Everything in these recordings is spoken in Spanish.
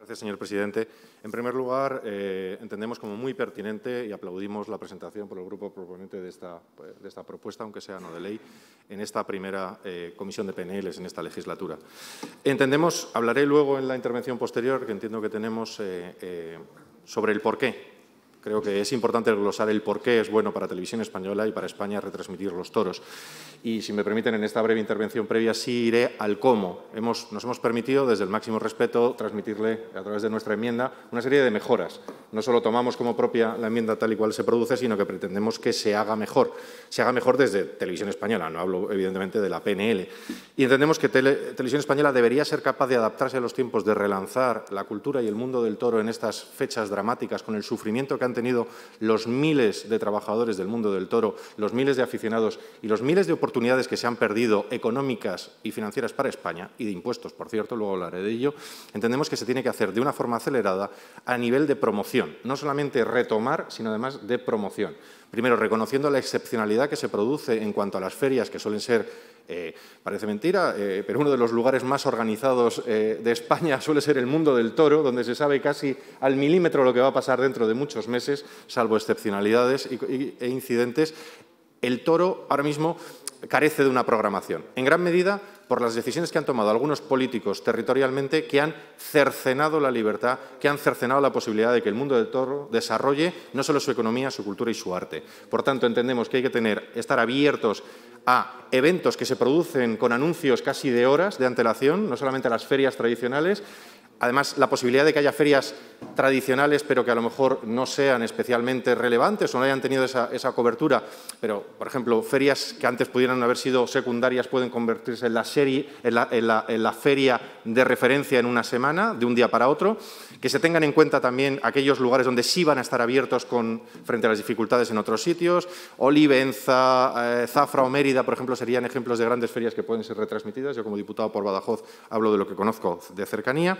Gracias, señor presidente. En primer lugar, entendemos como muy pertinente y aplaudimos la presentación por el grupo proponente de esta propuesta, aunque sea no de ley, en esta primera comisión de PNLs en esta legislatura. Entendemos, hablaré luego en la intervención posterior, que entiendo que tenemos, sobre el porqué. Creo que es importante glosar el por qué es bueno para Televisión Española y para España retransmitir los toros. Y, si me permiten, en esta breve intervención previa sí iré al cómo. Nos hemos permitido, desde el máximo respeto, transmitirle, a través de nuestra enmienda, una serie de mejoras. No solo tomamos como propia la enmienda tal y cual se produce, sino que pretendemos que se haga mejor. Se haga mejor desde Televisión Española, no hablo, evidentemente, de la PNL. Y entendemos que Televisión Española debería ser capaz de adaptarse a los tiempos, de relanzar la cultura y el mundo del toro en estas fechas dramáticas, con el sufrimiento que han tenido los miles de trabajadores del mundo del toro, los miles de aficionados y los miles de oportunidades que se han perdido económicas y financieras para España, y de impuestos, por cierto, luego hablaré de ello. Entendemos que se tiene que hacer de una forma acelerada a nivel de promoción, no solamente retomar, sino además de promoción. Primero, reconociendo la excepcionalidad que se produce en cuanto a las ferias, que suelen ser, parece mentira, pero uno de los lugares más organizados de España suele ser el mundo del toro, donde se sabe casi al milímetro lo que va a pasar dentro de muchos meses, salvo excepcionalidades e incidentes. El toro ahora mismo carece de una programación, en gran medida por las decisiones que han tomado algunos políticos territorialmente, que han cercenado la libertad, que han cercenado la posibilidad de que el mundo del toro desarrolle no solo su economía, su cultura y su arte. Por tanto, entendemos que hay que estar abiertos a eventos que se producen con anuncios casi de horas de antelación, no solamente a las ferias tradicionales. Además, la posibilidad de que haya ferias tradicionales, pero que a lo mejor no sean especialmente relevantes o no hayan tenido esa cobertura, pero, por ejemplo, ferias que antes pudieran haber sido secundarias pueden convertirse en la feria de referencia en una semana, de un día para otro. Que se tengan en cuenta también aquellos lugares donde sí van a estar abiertos frente a las dificultades en otros sitios. Olivenza, Zafra o Mérida, por ejemplo, serían ejemplos de grandes ferias que pueden ser retransmitidas. Yo, como diputado por Badajoz, hablo de lo que conozco de cercanía.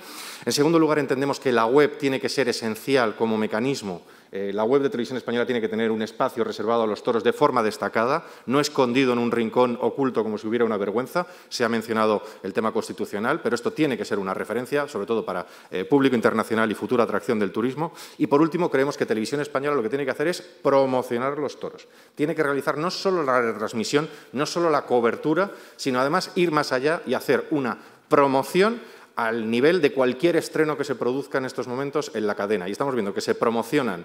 En segundo lugar, entendemos que la web tiene que ser esencial como mecanismo. La web de Televisión Española tiene que tener un espacio reservado a los toros de forma destacada, no escondido en un rincón oculto como si hubiera una vergüenza. Se ha mencionado el tema constitucional, pero esto tiene que ser una referencia, sobre todo para público internacional y futura atracción del turismo. Y, por último, creemos que Televisión Española lo que tiene que hacer es promocionar los toros. Tiene que realizar no solo la retransmisión, no solo la cobertura, sino además ir más allá y hacer una promoción al nivel de cualquier estreno que se produzca en estos momentos en la cadena. Y estamos viendo que se promocionan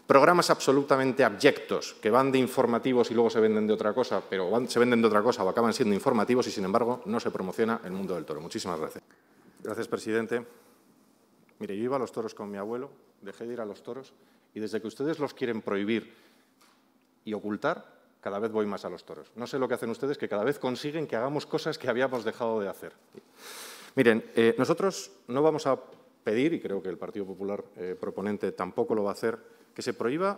programas absolutamente abyectos, que van de informativos y luego se venden de otra cosa, se venden de otra cosa o acaban siendo informativos, y, sin embargo, no se promociona el mundo del toro. Muchísimas gracias. Gracias, presidente. Mire, yo iba a los toros con mi abuelo, dejé de ir a los toros, y desde que ustedes los quieren prohibir y ocultar, cada vez voy más a los toros. No sé lo que hacen ustedes, que cada vez consiguen que hagamos cosas que habíamos dejado de hacer. Miren, nosotros no vamos a pedir, y creo que el Partido Popular proponente tampoco lo va a hacer, que se prohíba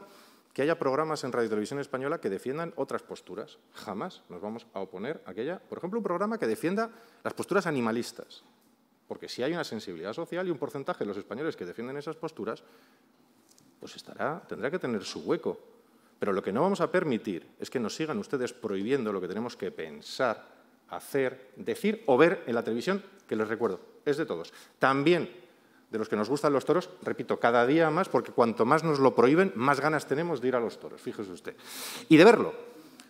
que haya programas en Radio y Televisión Española que defiendan otras posturas. Jamás nos vamos a oponer a que haya, por ejemplo, un programa que defienda las posturas animalistas. Porque si hay una sensibilidad social y un porcentaje de los españoles que defienden esas posturas, pues tendrá que tener su hueco. Pero lo que no vamos a permitir es que nos sigan ustedes prohibiendo lo que tenemos que pensar, hacer, decir o ver en la televisión, que les recuerdo, es de todos. También de los que nos gustan los toros, repito, cada día más, porque cuanto más nos lo prohíben, más ganas tenemos de ir a los toros, fíjese usted. Y de verlo,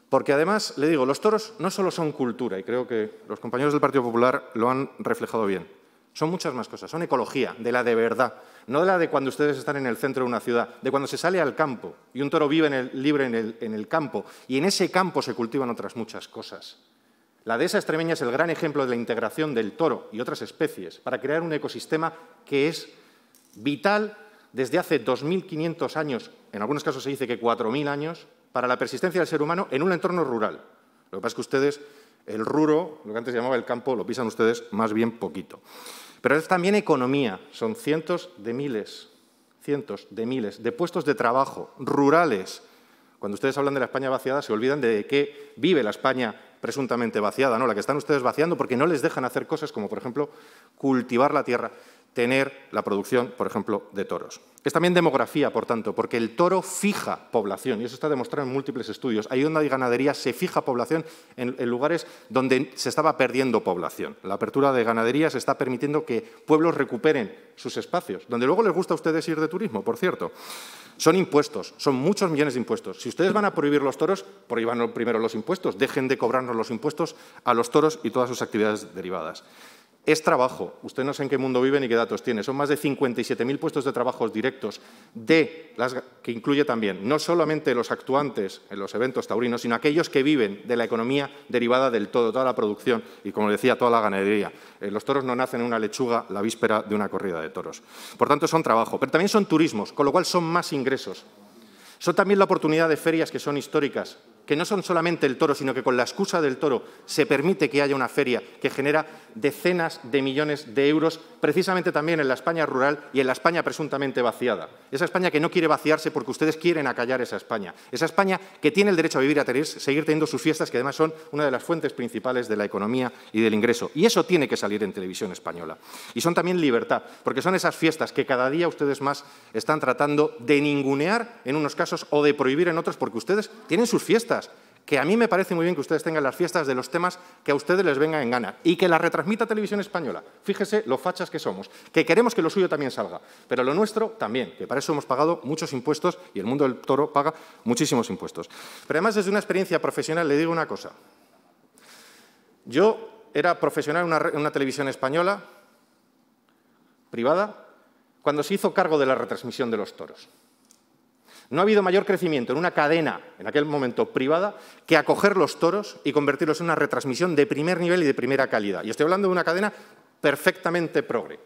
porque además, le digo, los toros no solo son cultura, y creo que los compañeros del Partido Popular lo han reflejado bien, son muchas más cosas, son ecología, de la de verdad, no de la de cuando ustedes están en el centro de una ciudad, de cuando se sale al campo y un toro vive libre en el campo, y en ese campo se cultivan otras muchas cosas. La dehesa extremeña es el gran ejemplo de la integración del toro y otras especies para crear un ecosistema que es vital desde hace 2.500 años, en algunos casos se dice que 4.000 años, para la persistencia del ser humano en un entorno rural. Lo que pasa es que ustedes, el ruro, lo que antes llamaba el campo, lo pisan ustedes más bien poquito. Pero es también economía, son cientos de miles de puestos de trabajo rurales. Cuando ustedes hablan de la España vaciada, se olvidan de qué vive la España presuntamente vaciada, ¿no? La que están ustedes vaciando porque no les dejan hacer cosas como, por ejemplo, cultivar la tierra. tener la producción, por ejemplo, de toros. Es también demografía, por tanto, porque el toro fija población, y eso está demostrado en múltiples estudios. Ahí donde hay ganadería se fija población en lugares donde se estaba perdiendo población. La apertura de ganaderías está permitiendo que pueblos recuperen sus espacios, donde luego les gusta a ustedes ir de turismo, por cierto. Son impuestos, son muchos millones de impuestos. Si ustedes van a prohibir los toros, prohíban primero los impuestos, dejen de cobrarnos los impuestos a los toros y todas sus actividades derivadas. Es trabajo. Usted no sé en qué mundo vive ni qué datos tiene. Son más de 57.000 puestos de trabajo directos, que incluye también no solamente los actuantes en los eventos taurinos, sino aquellos que viven de la economía derivada del todo, toda la producción y, como decía, toda la ganadería. Los toros no nacen en una lechuga la víspera de una corrida de toros. Por tanto, son trabajo, pero también son turismos, con lo cual son más ingresos. Son también la oportunidad de ferias que son históricas, que no son solamente el toro, sino que con la excusa del toro se permite que haya una feria que genera decenas de millones de euros, precisamente también en la España rural y en la España presuntamente vaciada. Esa España que no quiere vaciarse porque ustedes quieren acallar esa España. Esa España que tiene el derecho a vivir y a seguir teniendo sus fiestas, que además son una de las fuentes principales de la economía y del ingreso. Y eso tiene que salir en televisión española. Y son también libertad, porque son esas fiestas que cada día ustedes más están tratando de ningunear en unos casos o de prohibir en otros, porque ustedes tienen sus fiestas. Que a mí me parece muy bien que ustedes tengan las fiestas de los temas que a ustedes les venga en gana y que la retransmita Televisión Española. Fíjese lo fachas que somos, que queremos que lo suyo también salga, pero lo nuestro también, que para eso hemos pagado muchos impuestos y el mundo del toro paga muchísimos impuestos. Pero además, desde una experiencia profesional, le digo una cosa. Yo era profesional en una televisión española, privada, cuando se hizo cargo de la retransmisión de los toros. No ha habido mayor crecimiento en una cadena, en aquel momento privada, que acoger los toros y convertirlos en una retransmisión de primer nivel y de primera calidad. Y estoy hablando de una cadena perfectamente progre.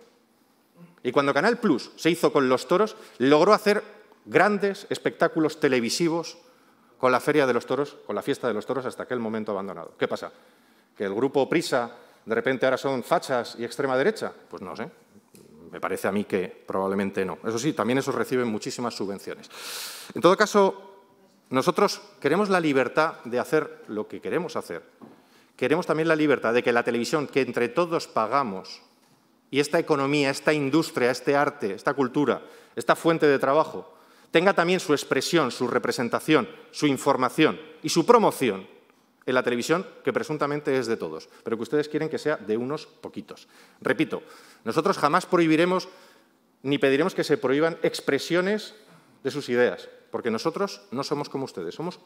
Y cuando Canal Plus se hizo con los toros, logró hacer grandes espectáculos televisivos con la Feria de los Toros, con la Fiesta de los Toros, hasta aquel momento abandonado. ¿Qué pasa? ¿Que el grupo Prisa de repente ahora son fachas y extrema derecha? Pues no sé. Me parece a mí que probablemente no. Eso sí, también esos reciben muchísimas subvenciones. En todo caso, nosotros queremos la libertad de hacer lo que queremos hacer. Queremos también la libertad de que la televisión que entre todos pagamos y esta economía, esta industria, este arte, esta cultura, esta fuente de trabajo, tenga también su expresión, su representación, su información y su promoción en la televisión, que presuntamente es de todos, pero que ustedes quieren que sea de unos poquitos. Repito, nosotros jamás prohibiremos ni pediremos que se prohíban expresiones de sus ideas, porque nosotros no somos como ustedes, somos,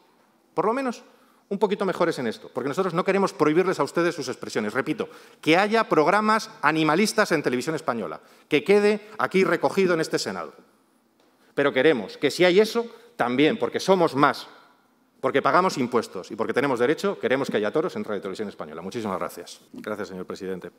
por lo menos, un poquito mejores en esto, porque nosotros no queremos prohibirles a ustedes sus expresiones. Repito, que haya programas animalistas en televisión española, que quede aquí recogido en este Senado. Pero queremos que si hay eso, también, porque somos más, porque pagamos impuestos y porque tenemos derecho, queremos que haya toros en Radio Televisión Española. Muchísimas gracias. Gracias, señor presidente.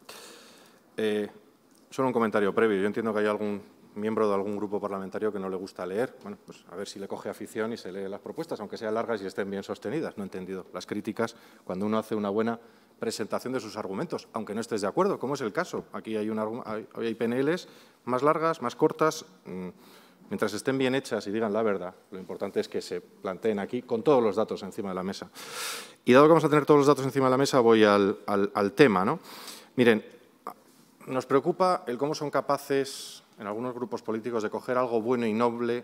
Solo un comentario previo. Yo entiendo que hay algún miembro de algún grupo parlamentario que no le gusta leer. Bueno, pues a ver si le coge afición y se lee las propuestas, aunque sean largas y estén bien sostenidas. No he entendido las críticas cuando uno hace una buena presentación de sus argumentos, aunque no estés de acuerdo, como es el caso. Aquí hay PNLs más largas, más cortas. Mientras estén bien hechas y digan la verdad, lo importante es que se planteen aquí con todos los datos encima de la mesa. Y dado que vamos a tener todos los datos encima de la mesa, voy al tema, ¿no? Miren, nos preocupa el cómo son capaces en algunos grupos políticos de coger algo bueno y noble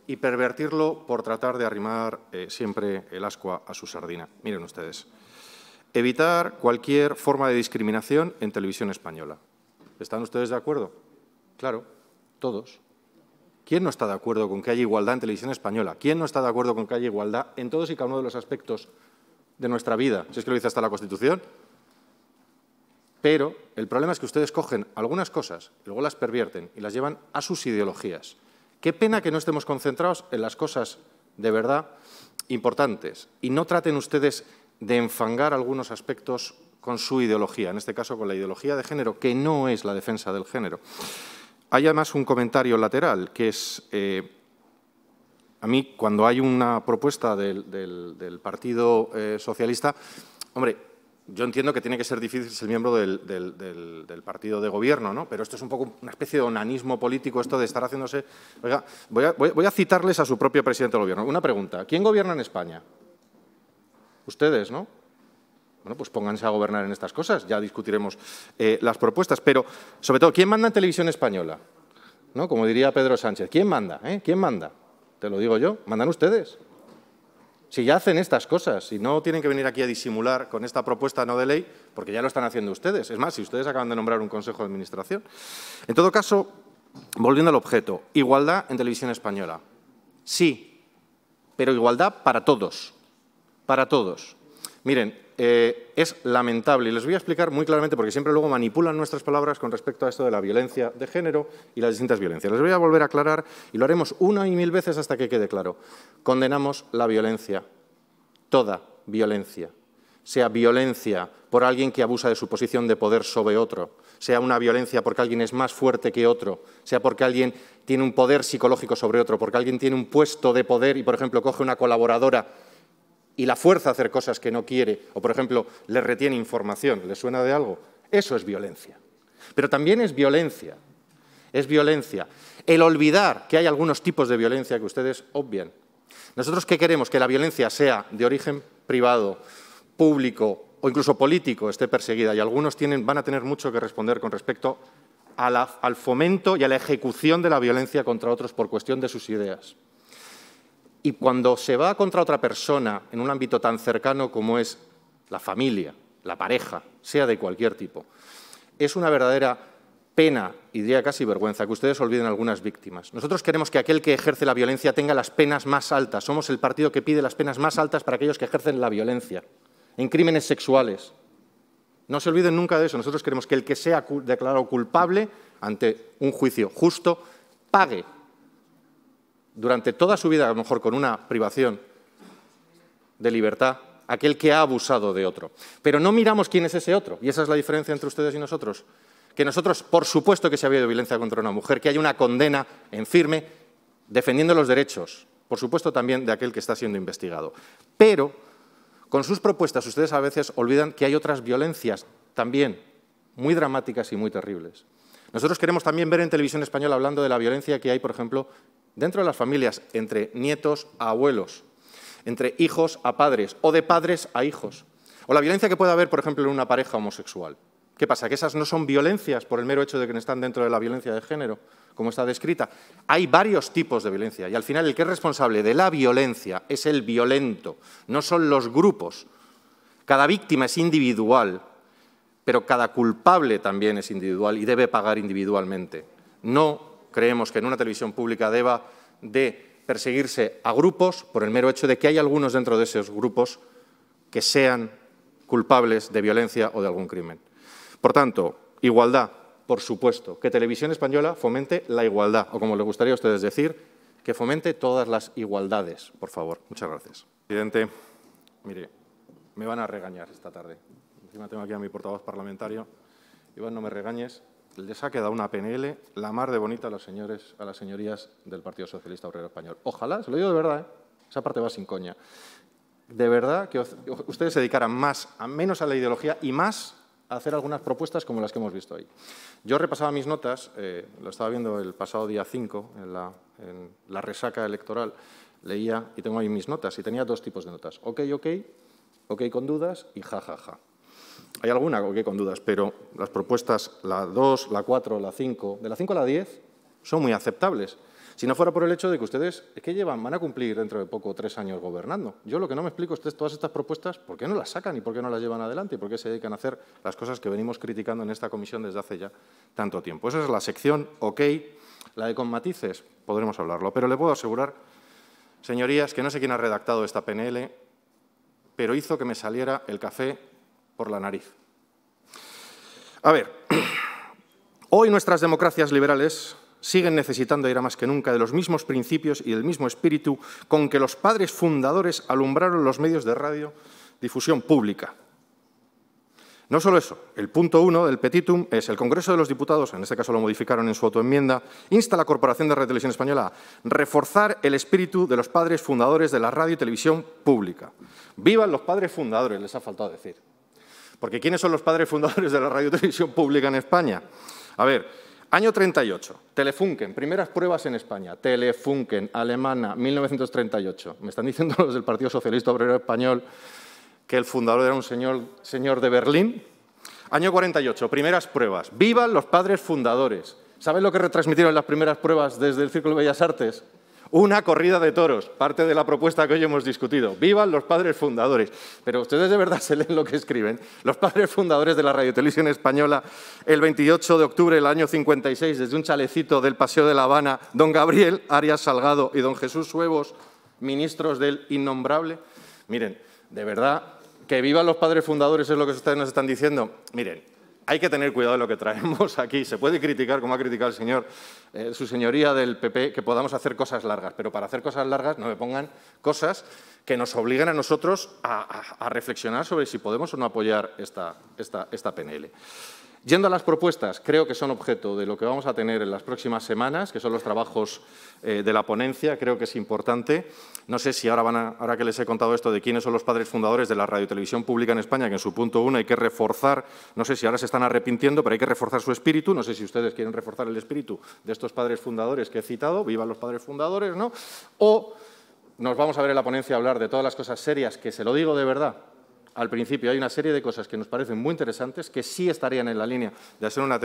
y pervertirlo por tratar de arrimar siempre el ascua a su sardina. Miren ustedes, evitar cualquier forma de discriminación en televisión española. ¿Están ustedes de acuerdo? Claro, todos. ¿Quién no está de acuerdo con que haya igualdad en televisión española? ¿Quién no está de acuerdo con que haya igualdad en todos y cada uno de los aspectos de nuestra vida? Si es que lo dice hasta la Constitución. Pero el problema es que ustedes cogen algunas cosas, luego las pervierten y las llevan a sus ideologías. Qué pena que no estemos concentrados en las cosas de verdad importantes y no traten ustedes de enfangar algunos aspectos con su ideología, en este caso con la ideología de género, que no es la defensa del género. Hay además un comentario lateral, que es, a mí, cuando hay una propuesta del Partido Socialista, hombre, yo entiendo que tiene que ser difícil ser miembro del partido de gobierno, ¿no? Pero esto es un poco una especie de onanismo político, esto de estar haciéndose… Oiga, voy a citarles a su propio presidente del gobierno. Una pregunta, ¿quién gobierna en España? Ustedes, ¿no? Bueno, pues pónganse a gobernar en estas cosas, ya discutiremos las propuestas. Pero, sobre todo, ¿quién manda en Televisión Española? ¿No? Como diría Pedro Sánchez, ¿quién manda? ¿Quién manda? Te lo digo yo, mandan ustedes. Si ya hacen estas cosas, si no tienen que venir aquí a disimular con esta propuesta no de ley, porque ya lo están haciendo ustedes. Es más, si ustedes acaban de nombrar un Consejo de Administración. En todo caso, volviendo al objeto, igualdad en Televisión Española. Sí, pero igualdad para todos. Para todos. Miren, es lamentable, y les voy a explicar muy claramente, porque siempre luego manipulan nuestras palabras con respecto a esto de la violencia de género y las distintas violencias. Les voy a volver a aclarar, y lo haremos una y mil veces hasta que quede claro. Condenamos la violencia, toda violencia, sea violencia por alguien que abusa de su posición de poder sobre otro, sea una violencia porque alguien es más fuerte que otro, sea porque alguien tiene un poder psicológico sobre otro, porque alguien tiene un puesto de poder y, por ejemplo, coge una colaboradora y la fuerza a hacer cosas que no quiere, o, por ejemplo, le retiene información, ¿le suena de algo? Eso es violencia. Pero también es violencia el olvidar que hay algunos tipos de violencia que ustedes obvian. ¿Nosotros qué queremos? Que la violencia sea de origen privado, público o incluso político, esté perseguida, y algunos van a tener mucho que responder con respecto al fomento y a la ejecución de la violencia contra otros por cuestión de sus ideas. Y cuando se va contra otra persona en un ámbito tan cercano como es la familia, la pareja, sea de cualquier tipo, es una verdadera pena, y diría casi vergüenza, que ustedes olviden algunas víctimas. Nosotros queremos que aquel que ejerce la violencia tenga las penas más altas. Somos el partido que pide las penas más altas para aquellos que ejercen la violencia, en crímenes sexuales. No se olviden nunca de eso. Nosotros queremos que el que sea declarado culpable ante un juicio justo pague durante toda su vida, a lo mejor con una privación de libertad, aquel que ha abusado de otro. Pero no miramos quién es ese otro, y esa es la diferencia entre ustedes y nosotros. Que nosotros, por supuesto que si ha habido violencia contra una mujer, que haya una condena en firme, defendiendo los derechos, por supuesto también de aquel que está siendo investigado. Pero con sus propuestas ustedes a veces olvidan que hay otras violencias también muy dramáticas y muy terribles. Nosotros queremos también ver en Televisión Española hablando de la violencia que hay, por ejemplo, dentro de las familias, entre nietos a abuelos, entre hijos a padres o de padres a hijos. O la violencia que puede haber, por ejemplo, en una pareja homosexual. ¿Qué pasa? ¿Que esas no son violencias por el mero hecho de que no están dentro de la violencia de género, como está descrita? Hay varios tipos de violencia y al final el que es responsable de la violencia es el violento, no son los grupos. Cada víctima es individual, pero cada culpable también es individual y debe pagar individualmente. No creemos que en una televisión pública deba de perseguirse a grupos por el mero hecho de que hay algunos dentro de esos grupos que sean culpables de violencia o de algún crimen. Por tanto, igualdad, por supuesto, que Televisión Española fomente la igualdad, o como les gustaría a ustedes decir, que fomente todas las igualdades, por favor. Muchas gracias. Presidente, mire, me van a regañar esta tarde. Encima tengo aquí a mi portavoz parlamentario. Iván, no me regañes. Les ha quedado una PNL la mar de bonita a las señorías del Partido Socialista Obrero Español. Ojalá, se lo digo de verdad, esa parte va sin coña. De verdad que ustedes se dedicaran menos a la ideología y más a hacer algunas propuestas como las que hemos visto hoy. Yo repasaba mis notas, lo estaba viendo el pasado día 5, en la resaca electoral, leía y tengo ahí mis notas y tenía dos tipos de notas. Ok, ok, ok con dudas y ja, ja, ja. Hay alguna ok con dudas, pero las propuestas, la 2, la 4, la 5, de la 5 a la 10, son muy aceptables. Si no fuera por el hecho de que ustedes, es que van a cumplir dentro de poco 3 años gobernando. Yo lo que no me explico es todas estas propuestas, ¿por qué no las sacan y por qué no las llevan adelante? ¿Y por qué se dedican a hacer las cosas que venimos criticando en esta comisión desde hace ya tanto tiempo? Esa es la sección OK, la de con matices, podremos hablarlo. Pero le puedo asegurar, señorías, que no sé quién ha redactado esta PNL, pero hizo que me saliera el café por la nariz. A ver, hoy nuestras democracias liberales siguen necesitando ir a más que nunca de los mismos principios y del mismo espíritu con que los padres fundadores alumbraron los medios de radiodifusión pública. No solo eso, el punto 1 del petitum es el Congreso de los Diputados, en este caso lo modificaron en su autoenmienda, insta a la Corporación de Radio y Televisión Española a reforzar el espíritu de los padres fundadores de la radio y televisión pública. ¡Vivan los padres fundadores!, les ha faltado decir. Porque ¿quiénes son los padres fundadores de la radio y televisión pública en España? A ver, año 38, Telefunken, primeras pruebas en España. Telefunken, alemana, 1938. Me están diciendo los del Partido Socialista Obrero Español que el fundador era un señor de Berlín. Año 48, primeras pruebas. ¡Vivan los padres fundadores! ¿Saben lo que retransmitieron las primeras pruebas desde el Círculo de Bellas Artes? Una corrida de toros, parte de la propuesta que hoy hemos discutido. ¡Vivan los padres fundadores! Pero ustedes de verdad se leen lo que escriben. Los padres fundadores de la Radiotelevisión Española, el 28 de octubre del año 56, desde un chalecito del Paseo de La Habana, don Gabriel Arias Salgado y don Jesús Suevos, ministros del innombrable. Miren, de verdad, que vivan los padres fundadores es lo que ustedes nos están diciendo. Miren, hay que tener cuidado de lo que traemos aquí. Se puede criticar, como ha criticado el señor, su señoría del PP, que podamos hacer cosas largas, pero para hacer cosas largas no me pongan cosas que nos obliguen a nosotros a reflexionar sobre si podemos o no apoyar esta PNL. Yendo a las propuestas, creo que son objeto de lo que vamos a tener en las próximas semanas, que son los trabajos de la ponencia. Creo que es importante. No sé si ahora que les he contado esto de quiénes son los padres fundadores de la radiotelevisión pública en España, que en su punto 1 hay que reforzar, no sé si ahora se están arrepintiendo, pero hay que reforzar su espíritu. No sé si ustedes quieren reforzar el espíritu de estos padres fundadores que he citado. ¡Vivan los padres fundadores!, ¿no? O nos vamos a ver en la ponencia a hablar de todas las cosas serias, que se lo digo de verdad. Al principio hay una serie de cosas que nos parecen muy interesantes, que sí estarían en la línea de hacer una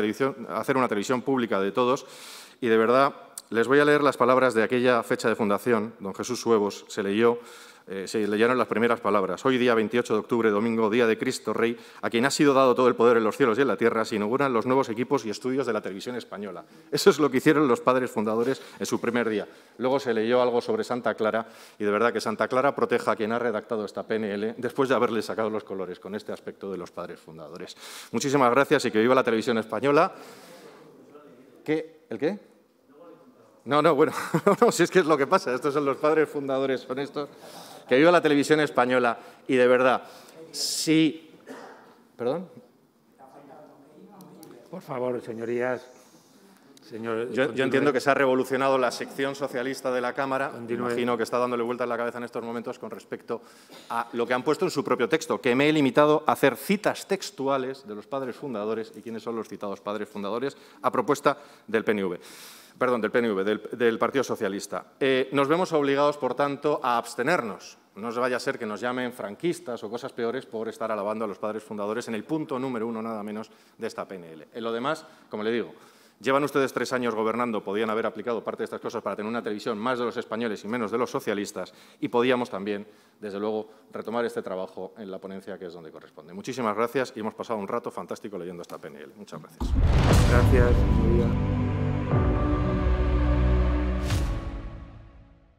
televisión pública de todos. Y de verdad, les voy a leer las palabras de aquella fecha de fundación. Don Jesús Suevos se leyeron las primeras palabras. Hoy, día 28 de octubre, domingo, día de Cristo Rey, a quien ha sido dado todo el poder en los cielos y en la tierra, se inauguran los nuevos equipos y estudios de la televisión española. Eso es lo que hicieron los padres fundadores en su primer día. Luego se leyó algo sobre Santa Clara y de verdad que Santa Clara proteja a quien ha redactado esta PNL después de haberle sacado los colores con este aspecto de los padres fundadores. Muchísimas gracias y que viva la televisión española. ¿El qué? No, bueno, no, si es que es lo que pasa. Estos son los padres fundadores, son estos. Que viva la televisión española y de verdad, sí. ¿Perdón? Por favor, señorías. Yo entiendo que se ha revolucionado la sección socialista de la Cámara. Imagino que está dándole vueltas en la cabeza en estos momentos con respecto a lo que han puesto en su propio texto, que me he limitado a hacer citas textuales de los padres fundadores y quiénes son los citados padres fundadores a propuesta del PNV. Perdón, del Partido Socialista. Nos vemos obligados, por tanto, a abstenernos. No vaya a ser que nos llamen franquistas o cosas peores por estar alabando a los padres fundadores en el punto número 1, nada menos, de esta PNL. En lo demás, como le digo, llevan ustedes 3 años gobernando, podían haber aplicado parte de estas cosas para tener una televisión más de los españoles y menos de los socialistas, y podíamos también, desde luego, retomar este trabajo en la ponencia, que es donde corresponde. Muchísimas gracias y hemos pasado un rato fantástico leyendo esta PNL. Muchas gracias. Gracias, señoría.